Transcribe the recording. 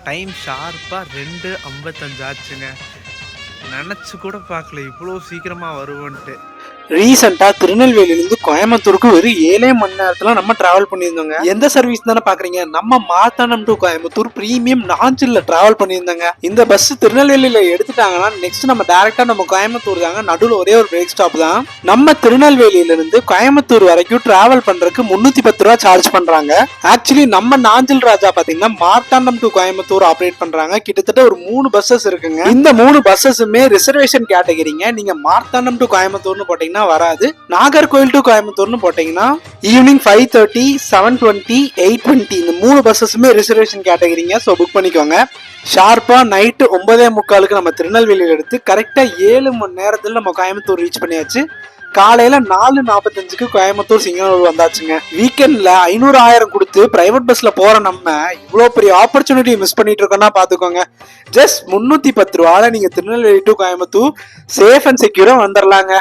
Time ஷார்ப்பாக 2:55 ஆச்சுங்க. நினச்சி கூட பார்க்கல இவ்வளோ சீக்கிரமாக வருவோன்ட்டு. ரீசெண்டா திருநெல்வேலியிலிருந்து கோயம்புத்தூருக்கு ஒரு 7 மணி நேரத்துல நம்ம டிராவல் பண்ணியிருந்தோங்க. எந்த சர்வீஸ் தானே பாக்குறீங்க? நம்ம மார்த்தாண்டம் டு கோயம்புத்தூர் பிரீமியம் நாஞ்சில்ல டிராவல் பண்ணியிருந்தோங்க. இந்த பஸ் திருநெல்வேலியில எடுத்துட்டாங்கன்னா நெக்ஸ்ட் நம்ம டைரக்டா நம்ம கோயம்புத்தூர் தாங்க. நடுவில் ஒரே ஒரு பிரேக் ஸ்டாப் தான். நம்ம திருநெல்வேலியில இருந்து கோயம்புத்தூர் வரைக்கும் டிராவல் பண்றதுக்கு 310 ரூபா சார்ஜ் பண்றாங்க. ஆக்சுவலி நம்ம நாஞ்சில் ராஜா பாத்தீங்கன்னா மார்த்தாண்டம் டு கோயம்புத்தூர் ஆப்ரேட் பண்றாங்க. கிட்டத்தட்ட ஒரு 3 பஸ்ஸஸ் இருக்குங்க. இந்த 3 பஸ்ஸஸுமே ரிசர்வேஷன் கேட்டகரிங்க. நீங்க மார்த்தாண்டம் டு கோயம்புத்தூர்னு போட்டீங்கன்னா வராது. நாகர்கோயில் டு கோயம்புத்தூர்னு போட்டீங்கன்னா ஈவினிங் 5:30, 7:20, 8:20 இந்த 3 பஸ்ஸஸுமே ரிசர்வேஷன் கேட்டகரிங்க. ஸோ புக் பண்ணிக்கோங்க. ஷார்ப்பா நைட்டு 9:45 நம்ம திருநெல்வேலியில எடுத்து கரெக்டா 7 மணி நேரத்துல நம்ம கோயம்புத்தூர் ரீச் பண்ணியாச்சு. காலையில 4:45 கோயம்புத்தூர் சிங்கனூர் வந்தாச்சுங்க. வீக்கெண்ட்ல 500,000 கொடுத்து பிரைவேட் பஸ்ல போற நம்ம இவ்வளவு பெரிய ஆப்பர்ச்சுனிட்டி மிஸ் பண்ணிட்டு இருக்கோம்னா பாத்துக்கோங்க. ஜஸ்ட் 310 ரூபால நீங்க Tirunelveli to Coimbatore safe and செக்யூரா வந்துடலாங்க.